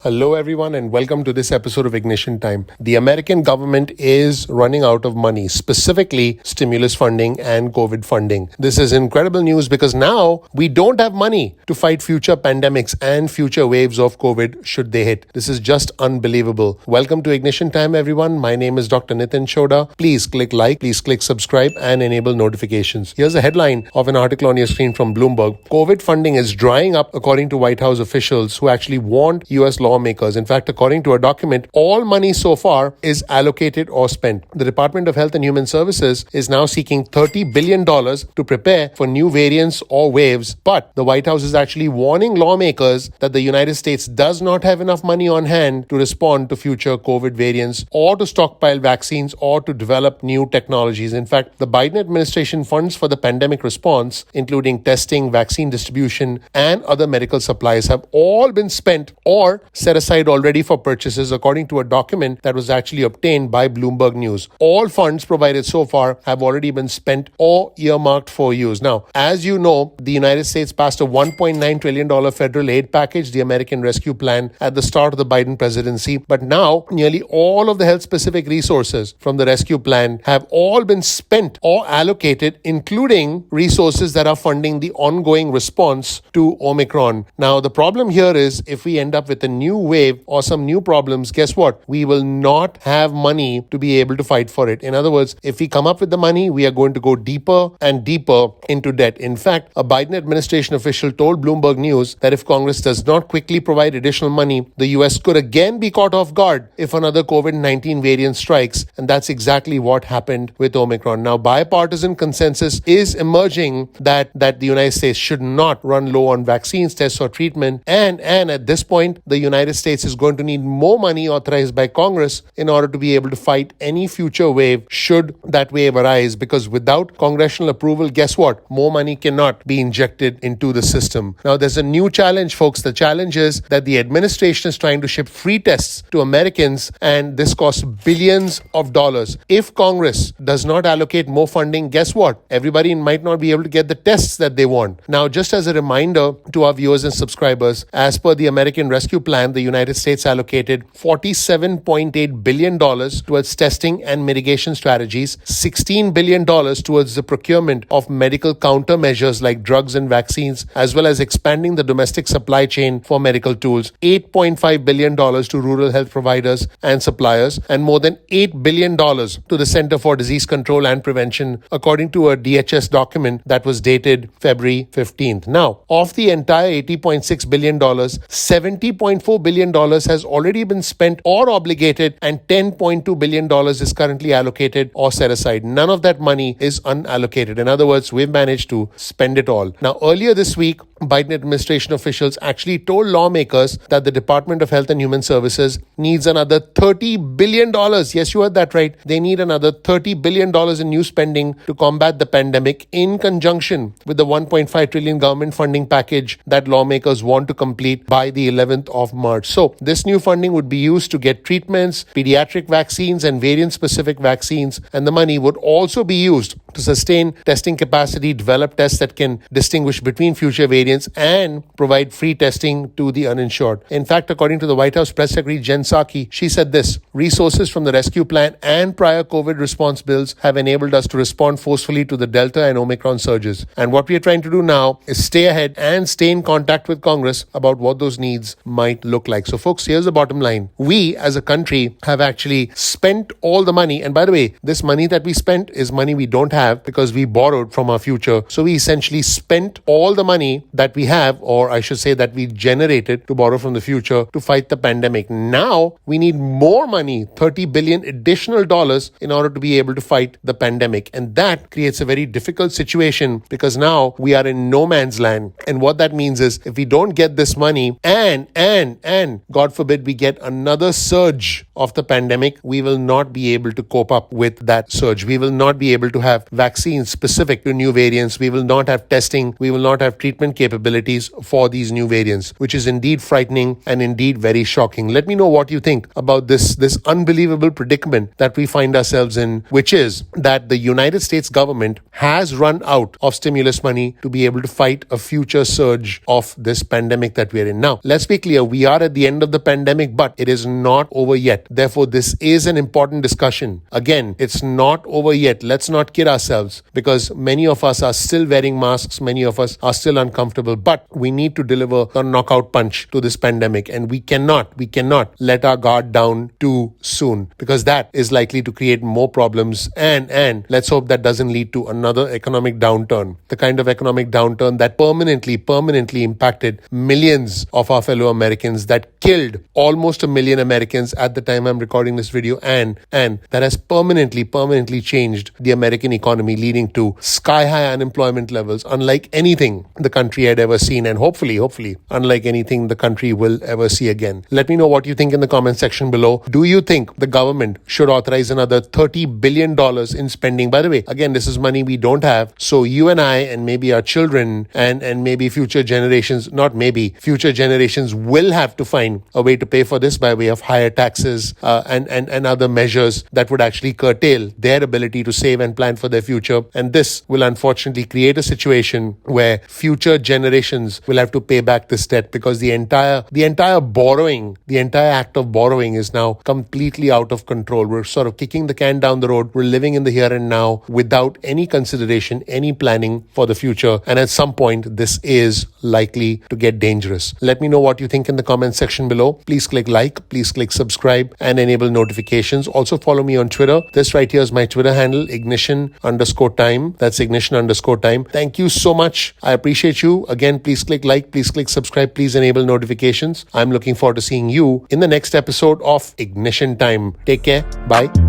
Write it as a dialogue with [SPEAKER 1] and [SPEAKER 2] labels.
[SPEAKER 1] Hello, everyone, and welcome to this episode of Ignition Time. The American government is running out of money, specifically stimulus funding and COVID funding. This is incredible news because now we don't have money to fight future pandemics and future waves of COVID should they hit. This is just unbelievable. Welcome to Ignition Time, everyone. My name is Dr. Nitin Chhoda. Please click like, please click subscribe, and enable notifications. Here's a headline of an article on your screen from Bloomberg. COVID funding is drying up, according to White House officials who actually warned U.S. lawmakers. In fact, according to a document, all money so far is allocated or spent. The Department of Health and Human Services is now seeking $30 billion to prepare for new variants or waves. But the White House is actually warning lawmakers that the United States does not have enough money on hand to respond to future COVID variants or to stockpile vaccines or to develop new technologies. In fact, the Biden administration funds for the pandemic response, including testing, vaccine distribution, and other medical supplies, have all been spent or set aside already for purchases, according to a document that was actually obtained by Bloomberg News. All funds provided so far have already been spent or earmarked for use. Now, as you know, the United States passed a $1.9 trillion federal aid package, the American Rescue Plan, at the start of the Biden presidency. But now, nearly all of the health-specific resources from the Rescue Plan have all been spent or allocated, including resources that are funding the ongoing response to Omicron. Now, the problem here is if we end up with a new wave or some new problems, guess what? We will not have money to be able to fight for it. In other words, if we come up with the money, we are going to go deeper and deeper into debt. In fact, a Biden administration official told Bloomberg News that if Congress does not quickly provide additional money, the US could again be caught off guard if another COVID-19 variant strikes. And that's exactly what happened with Omicron. Now, bipartisan consensus is emerging that the United States should not run low on vaccines, tests, or treatment. And at this point, the United States is going to need more money authorized by Congress in order to be able to fight any future wave should that wave arise, because without congressional approval, guess what? More money cannot be injected into the system. Now, there's a new challenge, folks. The challenge is that the administration is trying to ship free tests to Americans, and this costs billions of dollars. If Congress does not allocate more funding, guess what? Everybody might not be able to get the tests that they want. Now, just as a reminder to our viewers and subscribers, as per the American Rescue Plan, the United States allocated $47.8 billion towards testing and mitigation strategies, $16 billion towards the procurement of medical countermeasures like drugs and vaccines, as well as expanding the domestic supply chain for medical tools, $8.5 billion to rural health providers and suppliers, and more than $8 billion to the Center for Disease Control and Prevention, according to a DHS document that was dated February 15th. Now, of the entire $80.6 billion, $70.4 billion has already been spent or obligated, and $10.2 billion is currently allocated or set aside. None of that money is unallocated. In other words, we've managed to spend it all. Now, earlier this week, Biden administration officials actually told lawmakers that the Department of Health and Human Services needs another $30 billion. Yes, you heard that right. They need another $30 billion in new spending to combat the pandemic, in conjunction with the $1.5 trillion government funding package that lawmakers want to complete by the 11th of March. So this new funding would be used to get treatments, pediatric vaccines, and variant-specific vaccines, and the money would also be used to sustain testing capacity, develop tests that can distinguish between future variants, and provide free testing to the uninsured. In fact, according to the White House Press Secretary Jen Psaki, she said this: resources from the Rescue Plan and prior COVID response bills have enabled us to respond forcefully to the Delta and Omicron surges. And what we are trying to do now is stay ahead and stay in contact with Congress about what those needs might look like. So, folks, here's the bottom line. We, as a country, have actually spent all the money. And by the way, this money that we spent is money we don't have because we borrowed from our future. So we essentially spent all the money that we have, or I should say that we generated to borrow from the future to fight the pandemic. Now we need more money, $30 billion additional dollars, in order to be able to fight the pandemic. And that creates a very difficult situation because now we are in no man's land. And what that means is if we don't get this money and God forbid we get another surge of the pandemic, we will not be able to cope up with that surge. We will not be able to have vaccines specific to new variants. We will not have testing. We will not have treatment capabilities for these new variants, which is indeed frightening and indeed very shocking. Let me know what you think about this unbelievable predicament that we find ourselves in, which is that the United States government has run out of stimulus money to be able to fight a future surge of this pandemic that we are in now. Let's be clear, we are at the end of the pandemic, but it is not over yet. Therefore, this is an important discussion. Again, it's not over yet. Let's not kid ourselves, because many of us are still wearing masks. Many of us are still uncomfortable, but we need to deliver a knockout punch to this pandemic, and we cannot let our guard down too soon, because that is likely to create more problems, and let's hope that doesn't lead to another economic downturn, the kind of economic downturn that permanently impacted millions of our fellow Americans, that killed almost 1 million Americans at the time I'm recording this video, and that has permanently changed the American economy, leading to sky-high unemployment levels unlike anything the country had ever seen, and hopefully unlike anything the country will ever see again. Let me know what you think in the comment section below. Do you think the government should authorize another $30 billion in spending? By the way, again, this is money we don't have, so you and I and maybe our children and maybe future generations, future generations will have to find a way to pay for this by way of higher taxes and other measures that would actually curtail their ability to save and plan for their future. And this will unfortunately create a situation where future generations will have to pay back this debt, because the entire act of borrowing is now completely out of control. We're sort of kicking the can down the road. We're living in the here and now without any consideration, any planning for the future. And at some point, this is likely to get dangerous. Let me know what you think in the comment section below. Please click like, please click subscribe, and enable notifications. Also follow me on Twitter. This right here is my Twitter handle, ignition_time. That's ignition_time. Thank you so much. I appreciate you. Again, please click like, please click subscribe, please enable notifications. I'm looking forward to seeing you in the next episode of Ignition Time. Take care. Bye.